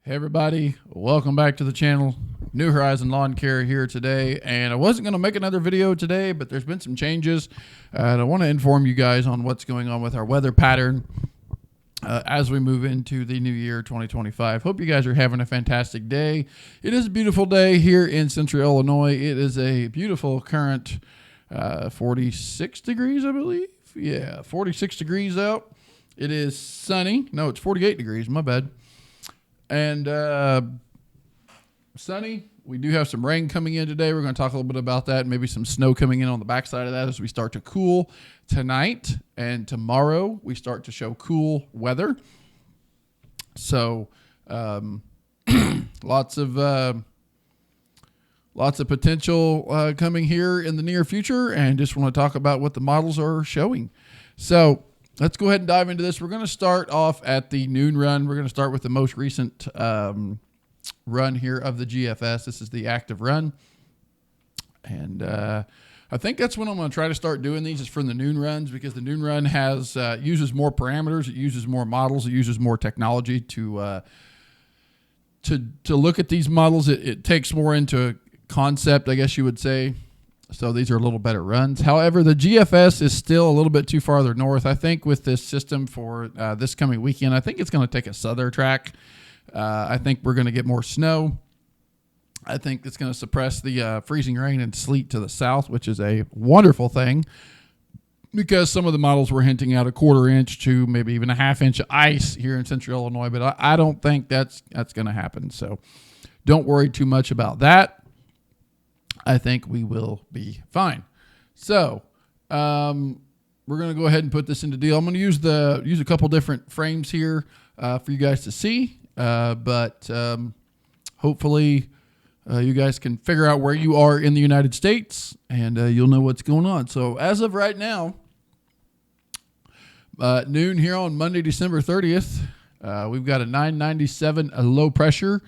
Hey everybody, welcome back to the channel. New Horizon Lawn Care here today, and I wasn't going to make another video today, but there's been some changes, and I want to inform you guys on what's going on with our weather pattern as we move into the new year 2025. Hope you guys are having a fantastic day. It is a beautiful day here in central Illinois. It is a beautiful current 46 degrees, I believe. Yeah, 46 degrees out. It is sunny. No, it's 48 degrees. My bad. And sunny. We do have some rain coming in today. We're going to talk a little bit about that. Maybe some snow coming in on the backside of that as we start to cool tonight. And tomorrow we start to show cool weather. So lots of potential coming here in the near future. And just want to talk about what the models are showing. So let's go ahead and dive into this. We're going to start off at the noon run. We're going to start with the most recent run here of the GFS. This is the active run. And I think that's when I'm going to try to start doing these is from the noon runs, because the noon run has uses more parameters. It uses more models. It uses more technology to look at these models. It takes more into concept, I guess you would say. So these are a little better runs. However, the GFS is still a little bit too farther north. I think with this system for this coming weekend, I think it's going to take a southern track. I think we're going to get more snow. I think it's going to suppress the freezing rain and sleet to the south, which is a wonderful thing, because some of the models were hinting at a 1/4 inch to maybe even a 1/2 inch of ice here in central Illinois, but I don't think that's going to happen. So don't worry too much about that. I think we will be fine. So we're going to go ahead and put this into deal. I'm going to use a couple different frames here for you guys to see, but hopefully you guys can figure out where you are in the United States, and you'll know what's going on. So as of right now, noon here on Monday, December 30th, we've got a 997 low pressure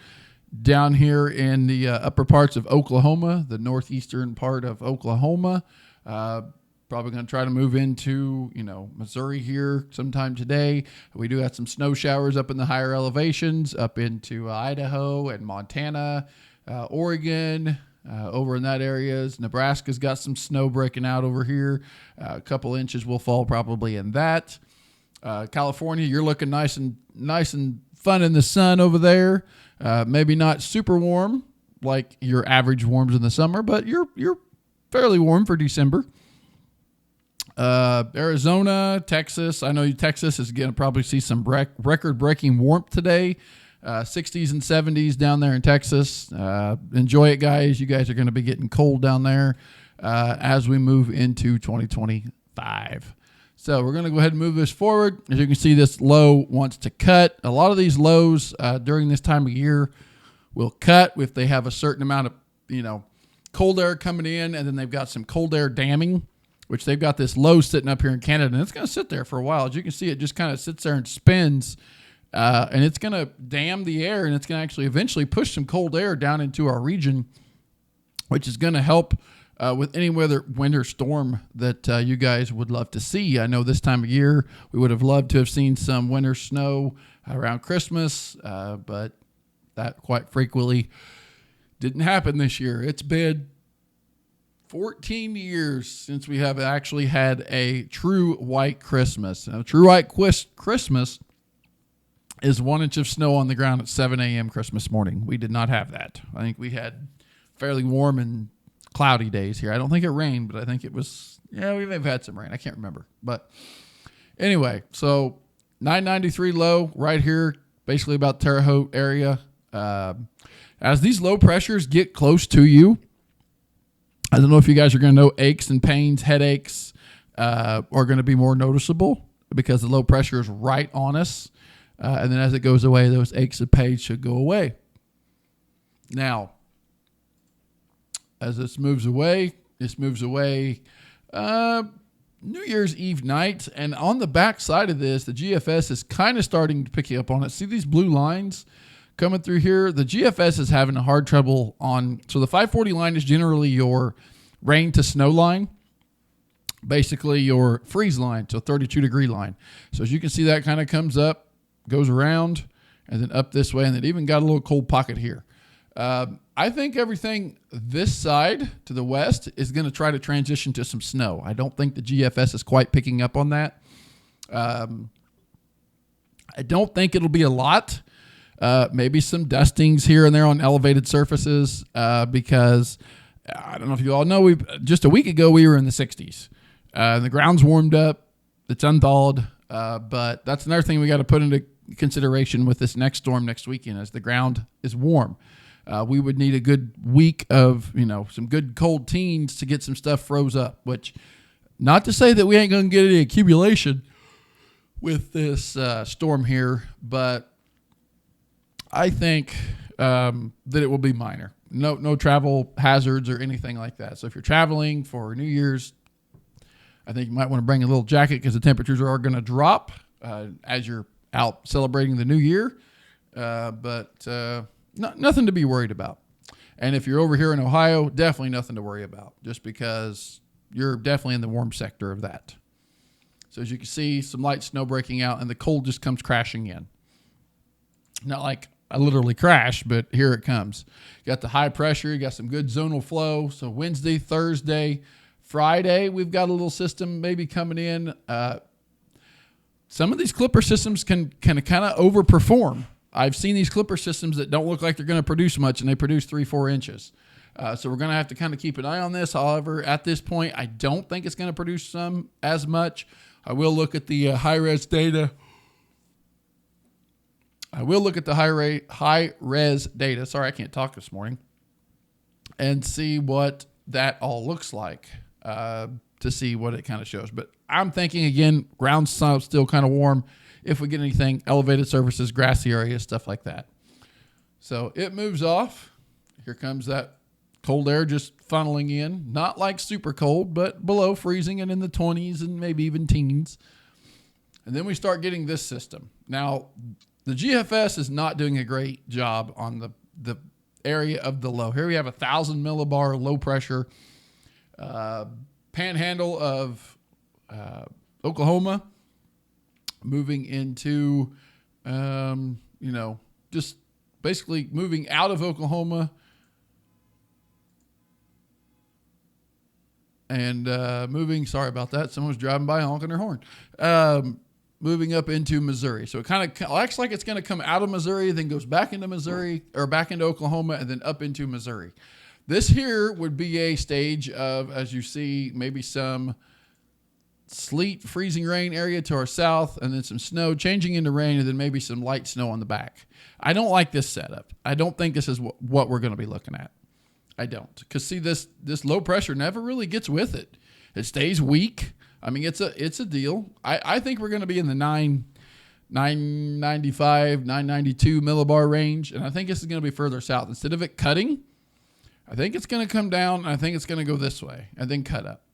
down here in the upper parts of Oklahoma, the northeastern part of Oklahoma. Probably going to try to move into, Missouri here sometime today. We do have some snow showers up in the higher elevations, up into Idaho and Montana, Oregon, over in that areas. Nebraska's got some snow breaking out over here. A couple inches will fall probably in that. California, you're looking nice and fun in the sun over there. Maybe not super warm like your average warms in the summer, but you're fairly warm for December. Arizona, Texas. I know Texas is going to probably see some record-breaking warmth today. 60s and 70s down there in Texas. Enjoy it, guys. You guys are going to be getting cold down there as we move into 2025. So we're going to go ahead and move this forward. As you can see, this low wants to cut. A lot of these lows during this time of year will cut if they have a certain amount of, cold air coming in, and then they've got some cold air damming, which they've got this low sitting up here in Canada, and it's going to sit there for a while. As you can see, it just kind of sits there and spins, and it's going to dam the air, and it's going to actually eventually push some cold air down into our region, which is going to help with any winter storm that you guys would love to see. I know this time of year we would have loved to have seen some winter snow around Christmas, but that quite frequently didn't happen this year. It's been 14 years since we have actually had a true white Christmas. Now, true white Christmas is 1 inch of snow on the ground at 7 a.m. Christmas morning. We did not have that. I think we had fairly warm and cloudy days here. I don't think it rained, but I think it was, we may have had some rain. I can't remember. But anyway, so 993 low right here, basically about Terre Haute area. As these low pressures get close to you, I don't know if you guys are going to know aches and pains, headaches are going to be more noticeable because the low pressure is right on us. And then as it goes away, those aches and pains should go away. Now, as this moves away New Year's Eve night. And on the back side of this, the GFS is kind of starting to pick you up on it. See these blue lines coming through here? The GFS is having a hard trouble on. So the 540 line is generally your rain to snow line, basically your freeze line, so 32-degree line. So as you can see, that kind of comes up, goes around, and then up this way, and it even got a little cold pocket here. I think everything this side to the west is going to try to transition to some snow. I don't think the GFS is quite picking up on that. I don't think it'll be a lot. Maybe some dustings here and there on elevated surfaces because I don't know if you all know, just a week ago we were in the 60s. The ground's warmed up. It's unthawed. But that's another thing we got to put into consideration with this next storm next weekend as the ground is warm. We would need a good week of, some good cold teens to get some stuff froze up, which not to say that we ain't going to get any accumulation with this storm here, but I think that it will be minor. No travel hazards or anything like that. So if you're traveling for New Year's, I think you might want to bring a little jacket because the temperatures are going to drop as you're out celebrating the new year. But nothing to be worried about. And if you're over here in Ohio, definitely nothing to worry about just because you're definitely in the warm sector of that. So as you can see, some light snow breaking out and the cold just comes crashing in. Not like I literally crashed, but here it comes. You got the high pressure. You got some good zonal flow. So Wednesday, Thursday, Friday, we've got a little system maybe coming in. Some of these clipper systems can kind of overperform. I've seen these clipper systems that don't look like they're going to produce much, and they produce 3-4 inches. So we're going to have to kind of keep an eye on this. However, at this point, I don't think it's going to produce as much. I will look at the high-res data. High-res data. Sorry, I can't talk this morning. And see what that all looks like to see what it kind of shows. But I'm thinking, again, ground's still kind of warm. If we get anything, elevated surfaces, grassy areas, stuff like that. So it moves off. Here comes that cold air just funneling in. Not like super cold, but below freezing and in the 20s and maybe even teens. And then we start getting this system. Now, the GFS is not doing a great job on the area of the low. Here we have 1,000 millibar low pressure panhandle of Oklahoma, moving into, just basically moving out of Oklahoma and moving, sorry about that. Someone was driving by honking their horn. Moving up into Missouri. So it kind of acts like it's going to come out of Missouri, then goes back into Missouri or back into Oklahoma and then up into Missouri. This here would be a stage of, as you see, maybe some sleet, freezing rain area to our south, and then some snow changing into rain, and then maybe some light snow on the back. I don't like this setup. I don't think this is what we're going to be looking at. I don't. Because see, this low pressure never really gets with it. It stays weak. I mean, it's a deal. I think we're going to be in the 995, 992 millibar range, and I think this is going to be further south. Instead of it cutting, I think it's going to come down, and I think it's going to go this way and then cut up.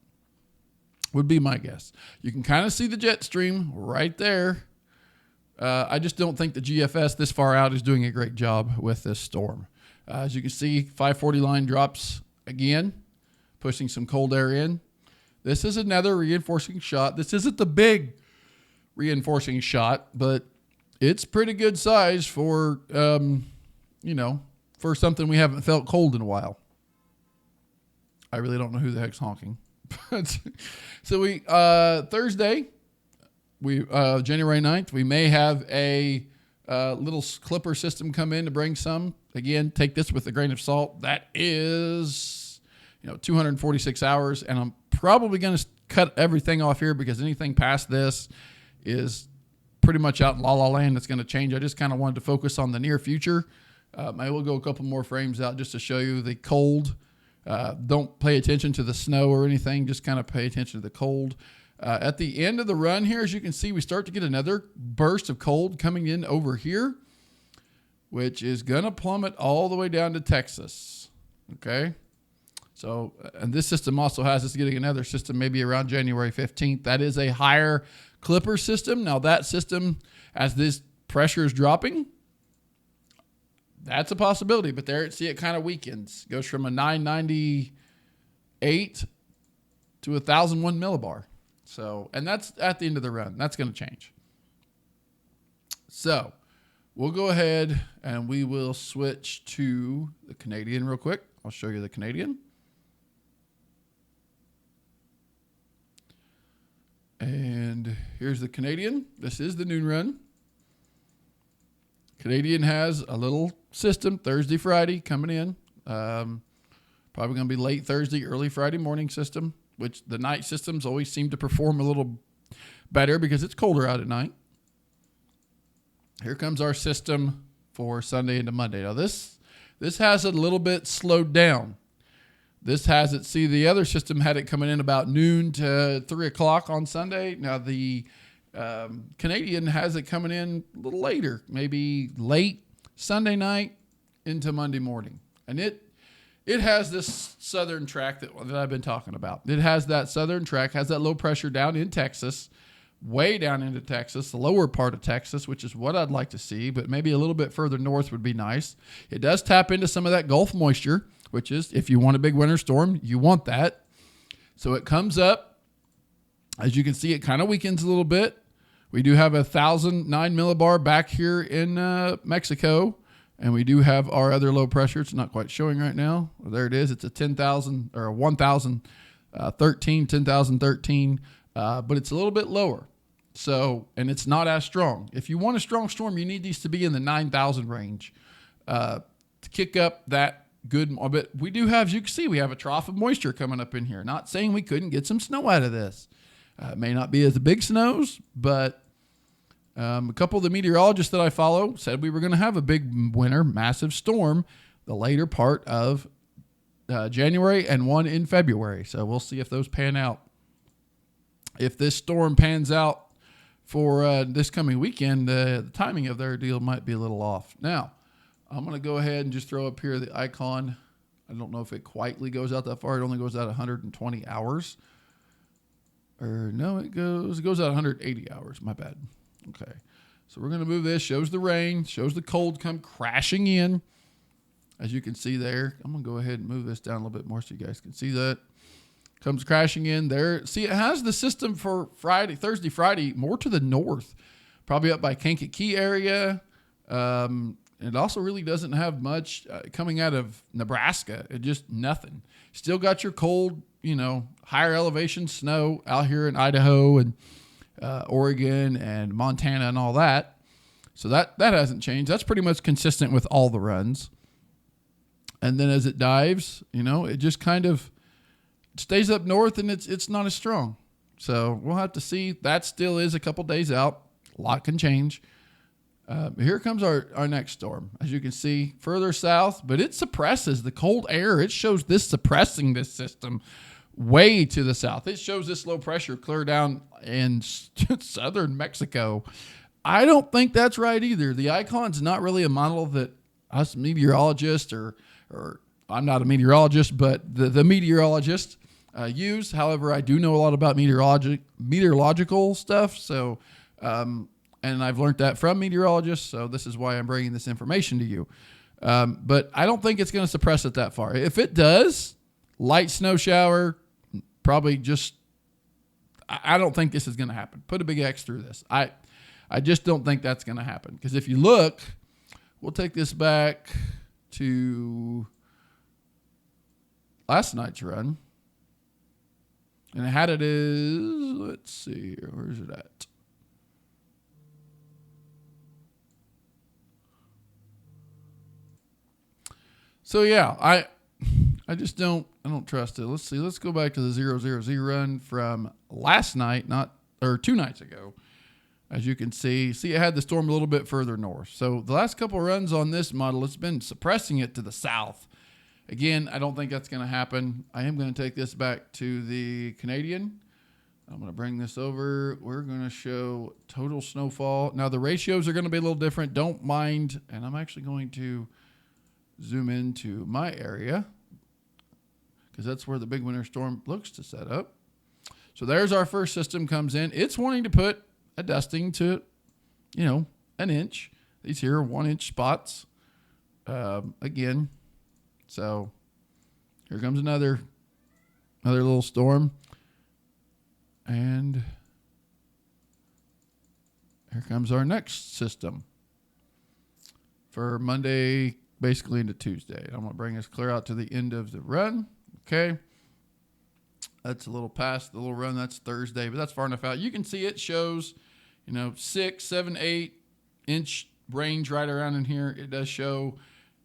Would be my guess. You can kind of see the jet stream right there. I just don't think the GFS this far out is doing a great job with this storm. As you can see, 540 line drops again, pushing some cold air in. This is another reinforcing shot. This isn't the big reinforcing shot, but it's pretty good size for, for something we haven't felt cold in a while. I really don't know who the heck's honking. So we Thursday, January 9th, we may have a little clipper system come in to bring some. Again, take this with a grain of salt. That is, 246 hours, and I'm probably going to cut everything off here because anything past this is pretty much out in la-la land. That's going to change. I just kind of wanted to focus on the near future. I will go a couple more frames out just to show you the cold. Don't pay attention to the snow or anything. Just kind of pay attention to the cold. At the end of the run here, as you can see, we start to get another burst of cold coming in over here, which is going to plummet all the way down to Texas. Okay. So, and this system also has us getting another system maybe around January 15th. That is a higher clipper system. Now that system, as this pressure is dropping, that's a possibility, but there, see, it kind of weakens. Goes from a 998 to 1,001 millibar. So, and that's at the end of the run. That's going to change. So, we'll go ahead and we will switch to the Canadian real quick. I'll show you the Canadian. And here's the Canadian. This is the noon run. Canadian has a little system Thursday, Friday coming in. Probably going to be late Thursday, early Friday morning system, which the night systems always seem to perform a little better because it's colder out at night. Here comes our system for Sunday into Monday. Now this has it a little bit slowed down. This has it. See, the other system had it coming in about noon to 3 o'clock on Sunday. Now the Canadian has it coming in a little later, maybe late Sunday night into Monday morning. And it has this southern track that I've been talking about. It has that southern track, has that low pressure down in Texas, way down into Texas, the lower part of Texas, which is what I'd like to see, but maybe a little bit further north would be nice. It does tap into some of that Gulf moisture, which is, if you want a big winter storm, you want that. So it comes up. As you can see, it kind of weakens a little bit. We do have 1,009 millibar back here in Mexico, and we do have our other low pressure. It's not quite showing right now. Well, there it is. It's a 10,000 or a 10,013, but it's a little bit lower. So, and it's not as strong. If you want a strong storm, you need these to be in the 9,000 range to kick up that good. But we do have, as you can see, we have a trough of moisture coming up in here. Not saying we couldn't get some snow out of this. It may not be as the big snows, but a couple of the meteorologists that I follow said we were going to have a big winter, massive storm the later part of January and one in February. So we'll see if those pan out. If this storm pans out for this coming weekend, the timing of their deal might be a little off. Now, I'm going to go ahead and just throw up here the icon. I don't know if it quietly goes out that far. It only goes out 120 hours. Or no, it goes out 180 hours. My bad. Okay. So we're going to move this. Shows the rain. Shows the cold come crashing in. As you can see there. I'm going to go ahead and move this down a little bit more so you guys can see that. Comes crashing in there. See, it has the system for Thursday, Friday, more to the north. Probably up by Kankakee area. It also really doesn't have much coming out of Nebraska. It just nothing. Still got your cold, higher elevation snow out here in Idaho and Oregon and Montana and all that. So that hasn't changed. That's pretty much consistent with all the runs. And then as it dives, it just kind of stays up north and it's not as strong. So we'll have to see. That still is a couple days out. A lot can change. Here comes our next storm. As you can see, further south, but it suppresses the cold air. It shows this suppressing this system way to the south. It shows this low pressure clear down in southern Mexico. I don't think that's right either. The icon's not really a model that us meteorologists or I'm not a meteorologist, but the meteorologists use. However, I do know a lot about meteorological stuff. So, and I've learned that from meteorologists. So this is why I'm bringing this information to you. But I don't think it's going to suppress it that far. If it does, light snow shower, probably just, I don't think this is going to happen. Put a big X through this. I just don't think that's going to happen. Because if you look, we'll take this back to last night's run. And how it is, let's see here. Where's it at? So yeah, I just don't trust it. Let's see. Let's go back to the 000 run from last night, 2 nights ago. As you can see, it had the storm a little bit further north. So the last couple of runs on this model, it's been suppressing it to the south. Again, I don't think that's going to happen. I am going to take this back to the Canadian. I'm going to bring this over. We're going to show total snowfall. Now, the ratios are going to be a little different. Don't mind. And I'm actually going to zoom into my area because that's where the big winter storm looks to set up. So there's our first system comes in. It's wanting to put a dusting to, an inch. These here are 1-inch spots. Again. So here comes another little storm. And here comes our next system. for Monday, basically into Tuesday. I'm going to bring us clear out to the end of the run. Okay. That's a little past the little run. That's Thursday, but that's far enough out. You can see it shows, 6, 7, 8-inch range right around in here. It does show,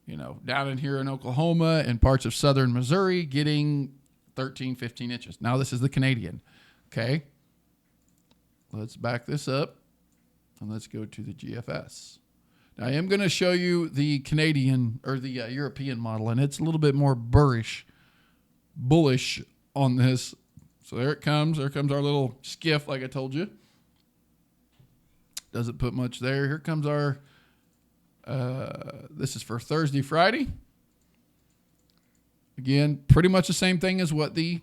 down in here in Oklahoma and parts of southern Missouri getting 13, 15 inches. Now this is the Canadian. Okay. Let's back this up and let's go to the GFS. Now I am going to show you the Canadian or the European model, and it's a little bit more bullish on this. So there it comes. There comes our little skiff, like I told you. Doesn't put much there. Here comes our, this is for Thursday, Friday. Again, pretty much the same thing as what the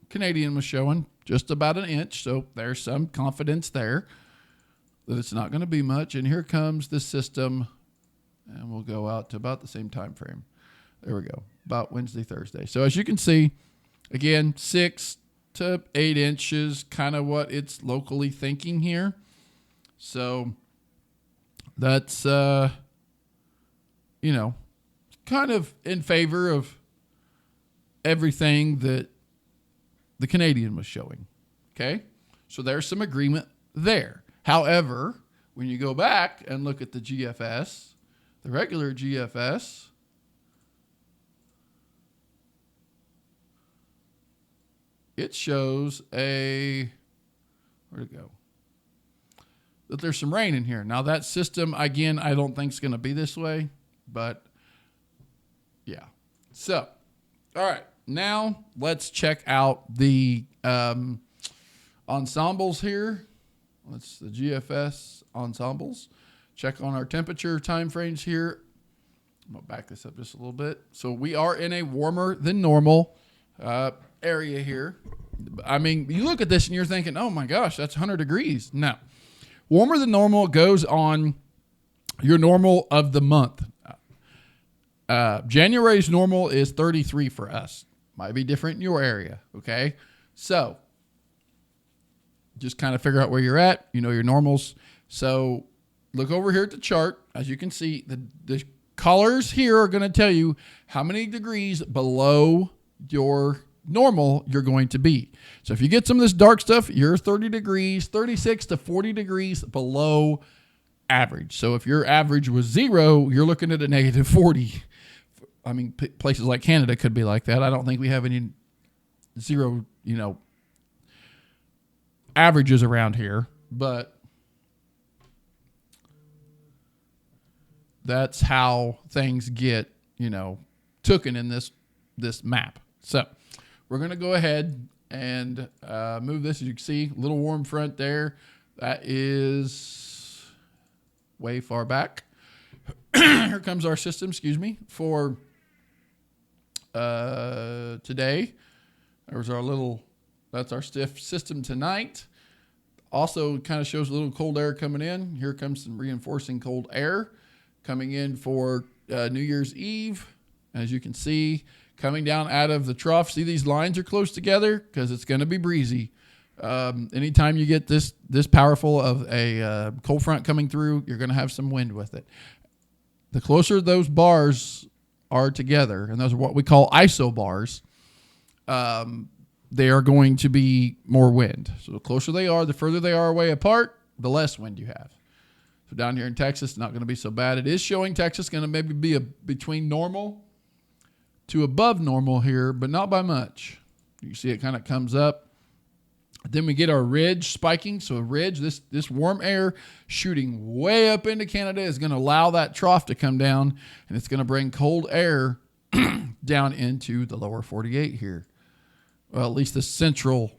Canadian was showing, just about an inch. So there's some confidence there that it's not going to be much. And here comes the system, and we'll go out to about the same time frame. There we go, about Wednesday, Thursday. So as you can see, again, 6 to 8 inches, kind of what it's locally thinking here. So that's, kind of in favor of everything that the Canadian was showing. Okay. So there's some agreement there. However, when you go back and look at the GFS, the regular GFS, it shows where'd it go? That there's some rain in here. Now that system, again, I don't think is going to be this way, but yeah. So, all right, now let's check out the ensembles here. That's the GFS ensembles. Check on our temperature time frames here. I'm going to back this up just a little bit. So we are in a warmer than normal area here. I mean, you look at this and you're thinking, oh my gosh, that's 100 degrees. No. Warmer than normal goes on your normal of the month. January's normal is 33 for us. Might be different in your area, okay? So just kind of figure out where you're at, your normals. So look over here at the chart. As you can see, the colors here are going to tell you how many degrees below your normal you're going to be. So if you get some of this dark stuff, you're 30 degrees, 36 to 40 degrees below average. So if your average was 0, you're looking at a negative 40. I mean, places like Canada could be like that. I don't think we have any 0, averages around here, but that's how things get, taken in this map. So we're going to go ahead and move this. As you can see, little warm front there. That is way far back. Here comes our system, for today. That's our stiff system tonight. Also kind of shows a little cold air coming in. Here comes some reinforcing cold air coming in for New Year's Eve. As you can see, coming down out of the trough. See, these lines are close together because it's going to be breezy. Anytime you get this powerful of a cold front coming through, you're going to have some wind with it. The closer those bars are together, and those are what we call isobars, they are going to be more wind. So the closer they are, the further they are away apart, the less wind you have. So down here in Texas, it's not going to be so bad. It is showing Texas going to maybe be between normal to above normal here, but not by much. You see it kind of comes up. Then we get our ridge spiking. So a ridge, this warm air shooting way up into Canada is going to allow that trough to come down, and it's going to bring cold air down into the lower 48 here. Well, at least the central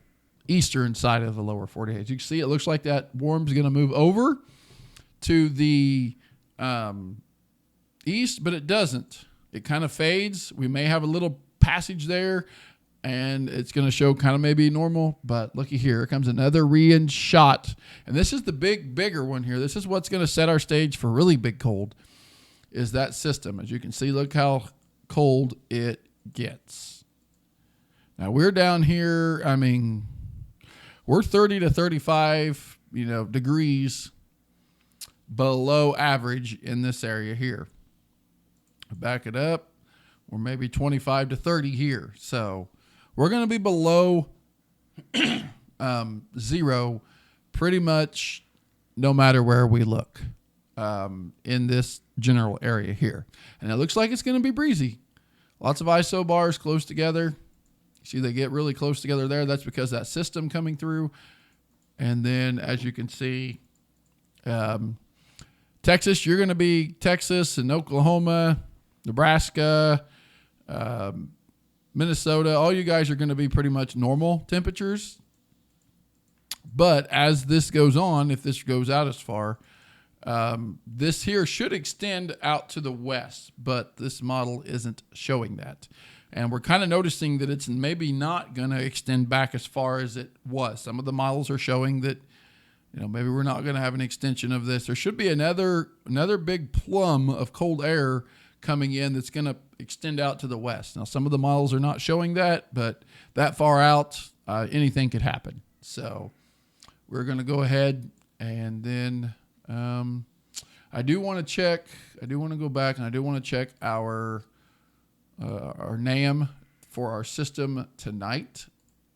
eastern side of the lower 48. As you can see, it looks like that warm's going to move over to the east, but it doesn't. It kind of fades. We may have a little passage there, and it's going to show kind of maybe normal, but looky here comes another re-in shot. And this is the bigger one here. This is what's going to set our stage for really big cold, is that system. As you can see, look how cold it gets. Now we're down here, we're 30 to 35, degrees below average in this area here. Back it up. We're maybe 25 to 30 here. So we're going to be below zero pretty much no matter where we look in this general area here. And it looks like it's going to be breezy. Lots of ISO bars close together. See, they get really close together there. That's because that system coming through. And then, as you can see, Texas, you're going to be Texas and Oklahoma, Nebraska, Minnesota. All you guys are going to be pretty much normal temperatures. But as this goes on, if this goes out as far, this here should extend out to the west, but this model isn't showing that. And we're kind of noticing that it's maybe not going to extend back as far as it was. Some of the models are showing that, maybe we're not going to have an extension of this. There should be another big plum of cold air coming in that's going to extend out to the west. Now, some of the models are not showing that, but that far out, anything could happen. So we're going to go ahead and then I do want to go back and I do want to check our NAM for our system tonight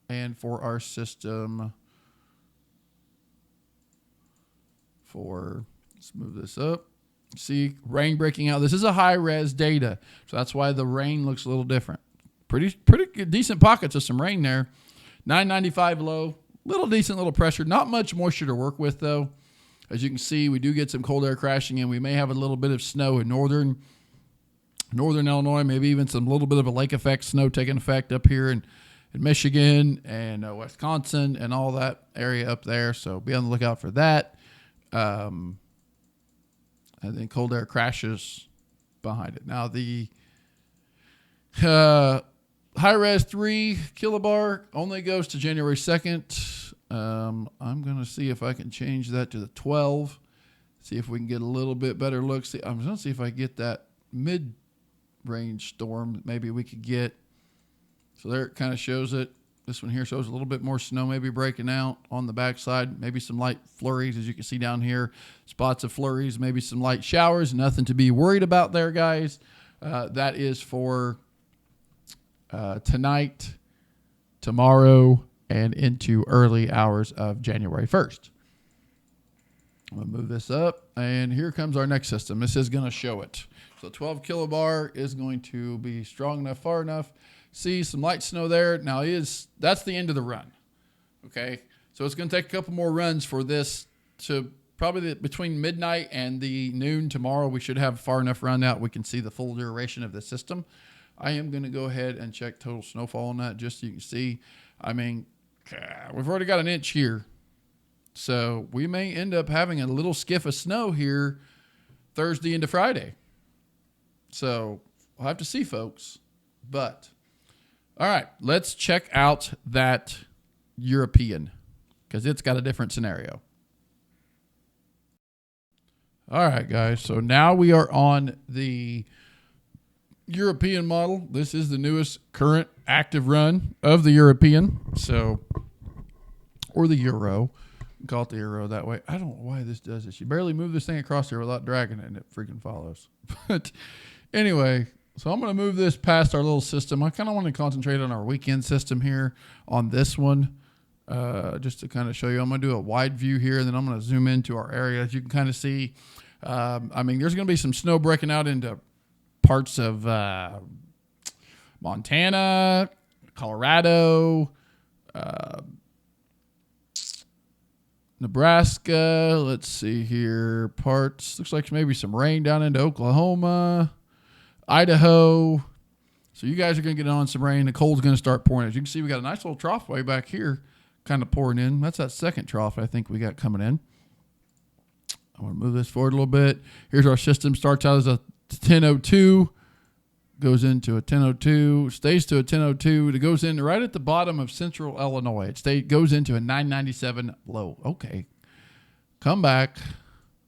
and for our system let's move this up. See, rain breaking out. This is a high res data, so that's why the rain looks a little different. Pretty good, decent pockets of some rain there. 995 low, decent little pressure. Not much moisture to work with though. As you can see, we do get some cold air crashing in. We may have a little bit of snow in northern Illinois, maybe even some little bit of a lake effect snow taking effect up here in Michigan and Wisconsin and all that area up there. So be on the lookout for that. And then cold air crashes behind it. Now the high res 3 kilobar only goes to January 2nd. I'm going to see if I can change that to the 12. See if we can get a little bit better look. I'm going to see if I get that mid-range storm. Maybe we could get. So there it kind of shows it. This one here shows a little bit more snow maybe breaking out on the backside. Maybe some light flurries, as you can see down here. Spots of flurries, maybe some light showers. Nothing to be worried about there, guys. That is for tonight, tomorrow, and into early hours of January 1st. I'm going to move this up, and here comes our next system. This is going to show it. So 12 kilobar is going to be strong enough, far enough. See some light snow there. Now that's the end of the run. Okay, so it's going to take a couple more runs for this to probably between midnight and the noon tomorrow. We should have far enough run out we can see the full duration of the system. I am going to go ahead and check total snowfall on that just so you can see. I mean, we've already got an inch here. So we may end up having a little skiff of snow here Thursday into Friday. So we'll have to see, folks. But, all right, let's check out that European because it's got a different scenario. All right, guys. So now we are on the European model. This is the newest current active run of the European. So, or the Euro. Call it the Euro that way. I don't know why this does this. You barely move this thing across here without dragging it, and it freaking follows. But anyway, so I'm going to move this past our little system. I kind of want to concentrate on our weekend system here on this one, just to kind of show you. I'm going to do a wide view here, and then I'm going to zoom into our area. As you can kind of see, I mean, there's going to be some snow breaking out into parts of Montana, Colorado, Nebraska. Let's see here. Parts. Looks like maybe some rain down into Oklahoma, Idaho. So you guys are going to get on some rain. The cold's going to start pouring. As you can see, we got a nice little trough way back here kind of pouring in. That's that second trough I think we got coming in. I want to move this forward a little bit. Here's our system. Starts out as a 1002. Goes into a 1002, stays to a 1002. It goes in right at the bottom of central Illinois. It goes into a 997 low. Okay. Come back.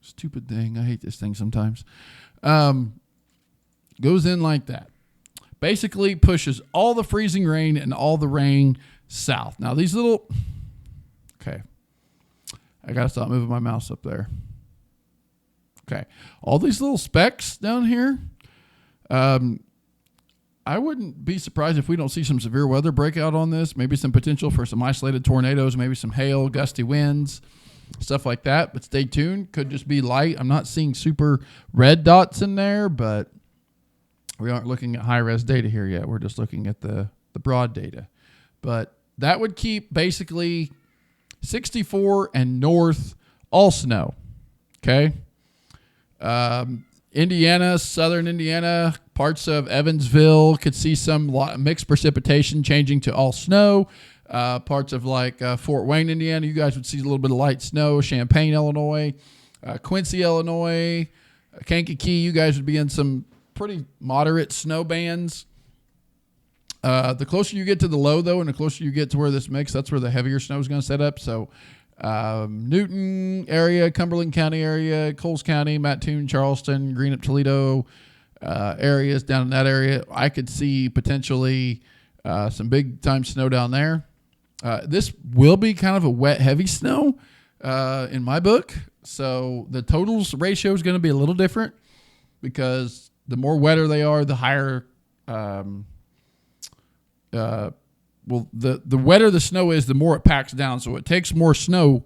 Stupid thing. I hate this thing sometimes. Goes in like that. Basically pushes all the freezing rain and all the rain south. Now these little... Okay. I got to stop moving my mouse up there. Okay. All these little specks down here, I wouldn't be surprised if we don't see some severe weather breakout on this. Maybe some potential for some isolated tornadoes, maybe some hail, gusty winds, stuff like that. But stay tuned. Could just be light. I'm not seeing super red dots in there, but we aren't looking at high-res data here yet. We're just looking at the broad data. But that would keep basically 64 and north all snow. Okay. Indiana, southern Indiana, parts of Evansville could see some mixed precipitation changing to all snow. Parts of like Fort Wayne, Indiana, you guys would see a little bit of light snow. Champaign, Illinois, Quincy, Illinois, Kankakee, you guys would be in some pretty moderate snow bands. The closer you get to the low, though, and the closer you get to where this mix, that's where the heavier snow is going to set up. So Newton area, Cumberland County area, Coles County, Mattoon, Charleston, Greenup, Toledo areas down in that area, I could see potentially some big time snow down there. This will be kind of a wet, heavy snow in my book. So the totals ratio is going to be a little different because the more wetter they are, the higher the wetter the snow is, the more it packs down. So it takes more snow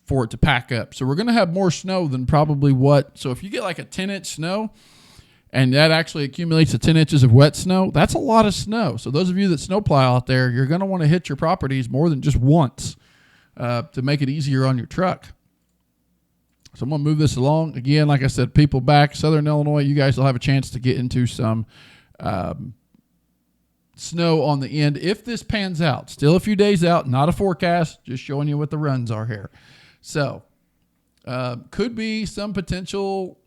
for it to pack up. So we're going to have more snow than probably what. So if you get like a 10-inch snow and that actually accumulates to 10 inches of wet snow, that's a lot of snow. So those of you that snowplow out there, you're going to want to hit your properties more than just once to make it easier on your truck. So I'm going to move this along. Again, like I said, people back, southern Illinois, you guys will have a chance to get into some snow on the end if this pans out. Still a few days out, not a forecast, just showing you what the runs are here. So could be some potential,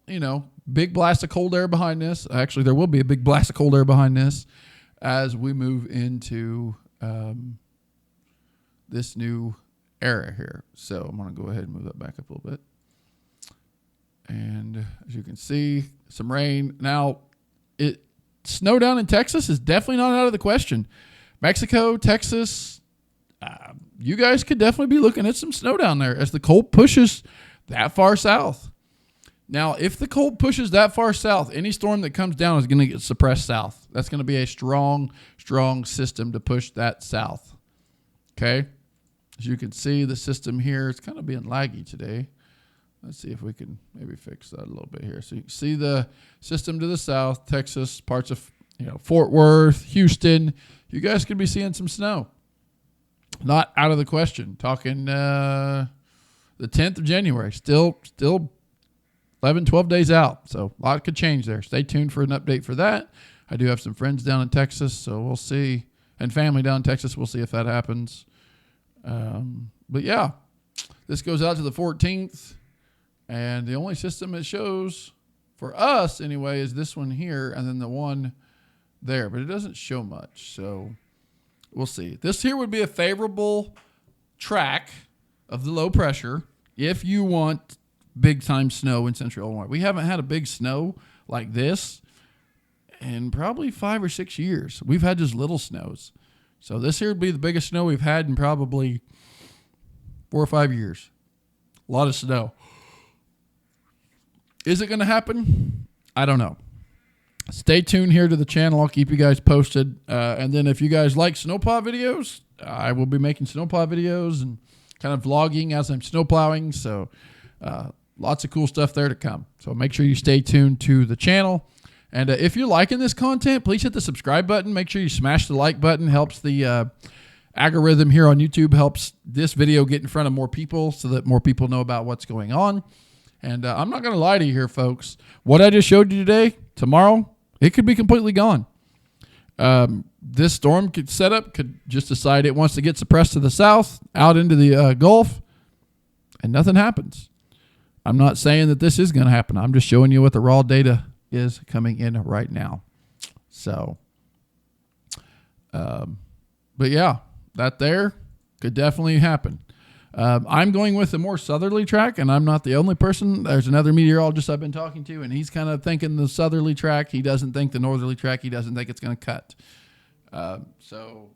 big blast of cold air behind this. Actually, there will be a big blast of cold air behind this as we move into this new era here. So I'm going to go ahead and move that back up a little bit. And as you can see, some rain. Now, snow down in Texas is definitely not out of the question. Mexico, Texas, you guys could definitely be looking at some snow down there as the cold pushes that far south. Now, if the cold pushes that far south, any storm that comes down is going to get suppressed south. That's going to be a strong, strong system to push that south. Okay? As you can see, the system here is kind of being laggy today. Let's see if we can maybe fix that a little bit here. So you can see the system to the south, Texas, parts of Fort Worth, Houston. You guys could be seeing some snow. Not out of the question. Talking the 10th of January. Still 11, 12 days out. So a lot could change there. Stay tuned for an update for that. I do have some friends down in Texas, so we'll see. And family down in Texas, we'll see if that happens. But yeah, this goes out to the 14th. And the only system it shows for us anyway is this one here and then the one there, but it doesn't show much. So we'll see. This here would be a favorable track of the low pressure if you want big time snow in central Illinois. We haven't had a big snow like this in probably 5 or 6 years. We've had just little snows. So this here would be the biggest snow we've had in probably 4 or 5 years. A lot of snow. Is it going to happen? I don't know. Stay tuned here to the channel. I'll keep you guys posted. And then if you guys like snowplow videos, I will be making snowplow videos and kind of vlogging as I'm snowplowing. So lots of cool stuff there to come. So make sure you stay tuned to the channel. And if you're liking this content, please hit the subscribe button. Make sure you smash the like button. Helps the algorithm here on YouTube. Helps this video get in front of more people so that more people know about what's going on. And I'm not going to lie to you here, folks. What I just showed you today, tomorrow, it could be completely gone. This storm could just decide it wants to get suppressed to the south, out into the Gulf, and nothing happens. I'm not saying that this is going to happen. I'm just showing you what the raw data is coming in right now. So, but yeah, that there could definitely happen. I'm going with the more southerly track, and I'm not the only person. There's another meteorologist I've been talking to, and he's kind of thinking the southerly track. He doesn't think the northerly track. He doesn't think it's going to cut. So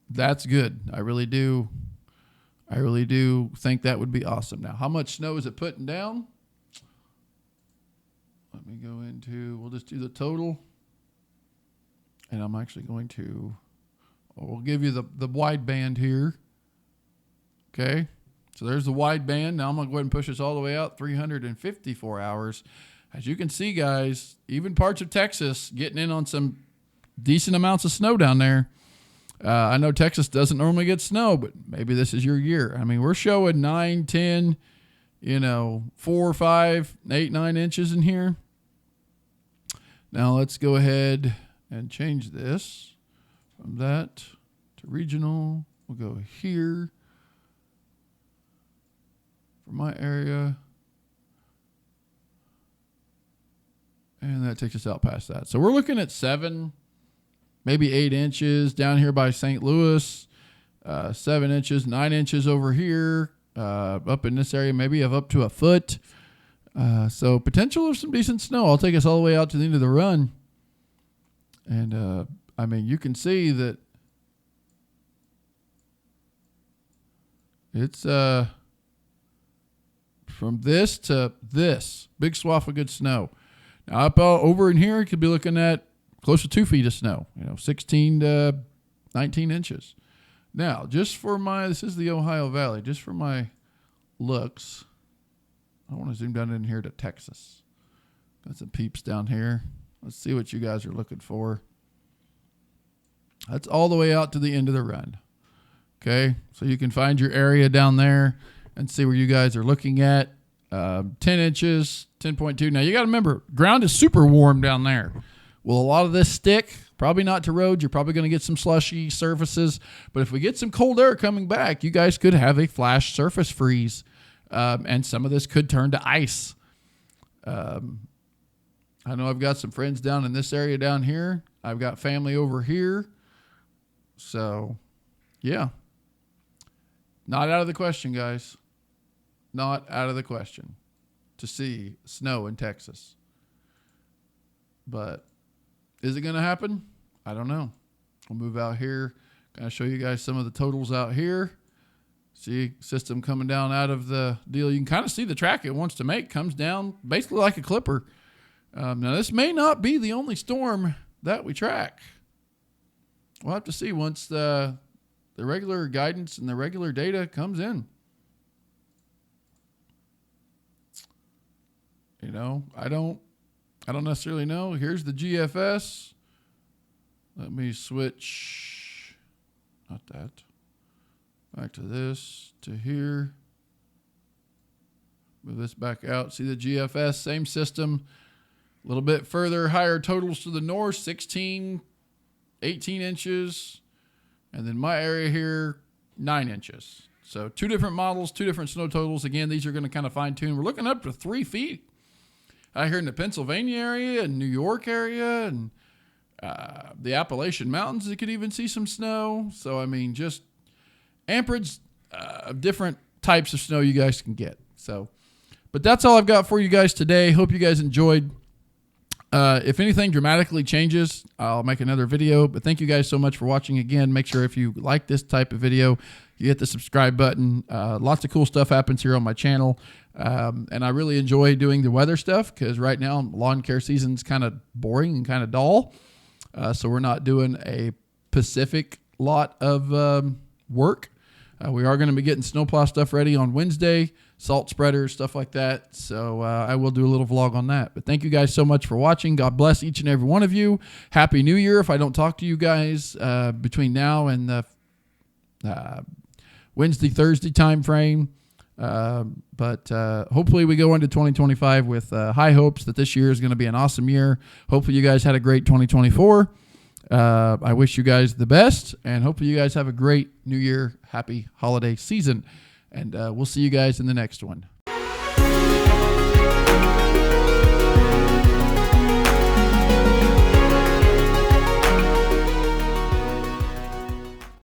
that's good. I really do I really do think that would be awesome. Now, how much snow is it putting down? Let me go into, we'll just do the total. And I'm actually going to, we'll give you the wide band here. Okay. So there's the wide band. Now I'm going to go ahead and push this all the way out, 354 hours. As you can see, guys, even parts of Texas getting in on some decent amounts of snow down there. I know Texas doesn't normally get snow, but maybe this is your year. I mean, we're showing 9, 10, 4, 5, 8, 9 inches in here. Now let's go ahead and change this from that to regional. We'll go here for my area. And that takes us out past that. So we're looking at 7, maybe 8 inches down here by St. Louis, 7 inches, 9 inches over here, up in this area, maybe of up to a foot. So potential of some decent snow. I'll take us all the way out to the end of the run. And, I mean, you can see that it's from this to this. Big swath of good snow. Now, up over in here, you could be looking at close to 2 feet of snow, 16 to 19 inches. Now, just for this is the Ohio Valley, just for my looks, I want to zoom down in here to Texas. Got some peeps down here. Let's see what you guys are looking for. That's all the way out to the end of the run. Okay, so you can find your area down there and see where you guys are looking at. 10 inches, 10.2. Now, you got to remember, ground is super warm down there. Will a lot of this stick? Probably not to road. You're probably going to get some slushy surfaces. But if we get some cold air coming back, you guys could have a flash surface freeze. And some of this could turn to ice. I know I've got some friends down in this area down here. I've got family over here. So, yeah. Not out of the question, guys. Not out of the question to see snow in Texas. But is it going to happen? I don't know. We'll move out here. Going to show you guys some of the totals out here. See system coming down out of the deal. You can kind of see the track it wants to make. Comes down basically like a clipper. Now, this may not be the only storm that we track. We'll have to see once the regular guidance and the regular data comes in. I don't necessarily know. Here's the GFS. Let me switch, not that, back to this, to here. Move this back out. See the GFS, same system. A little bit further, higher totals to the north, 16, 18 inches. And then my area here, 9 inches. So 2 different models, 2 different snow totals. Again, these are going to kind of fine tune. We're looking up to 3 feet. Out here in the Pennsylvania area and New York area and the Appalachian Mountains, you could even see some snow. So, I mean, just amperage of different types of snow you guys can get. So, but that's all I've got for you guys today. Hope you guys enjoyed. If anything dramatically changes, I'll make another video. But thank you guys so much for watching again. Make sure if you like this type of video, you hit the subscribe button. Lots of cool stuff happens here on my channel. And I really enjoy doing the weather stuff because right now lawn care season's kind of boring and kind of dull. So we're not doing a Pacific lot of work. We are going to be getting snowplow stuff ready on Wednesday, salt spreaders, stuff like that. So I will do a little vlog on that. But thank you guys so much for watching. God bless each and every one of you. Happy New Year if I don't talk to you guys between now and the Wednesday, Thursday time frame. But hopefully we go into 2025 with high hopes that this year is going to be an awesome year. Hopefully you guys had a great 2024. I wish you guys the best, and hopefully you guys have a great New Year, happy holiday season. And we'll see you guys in the next one.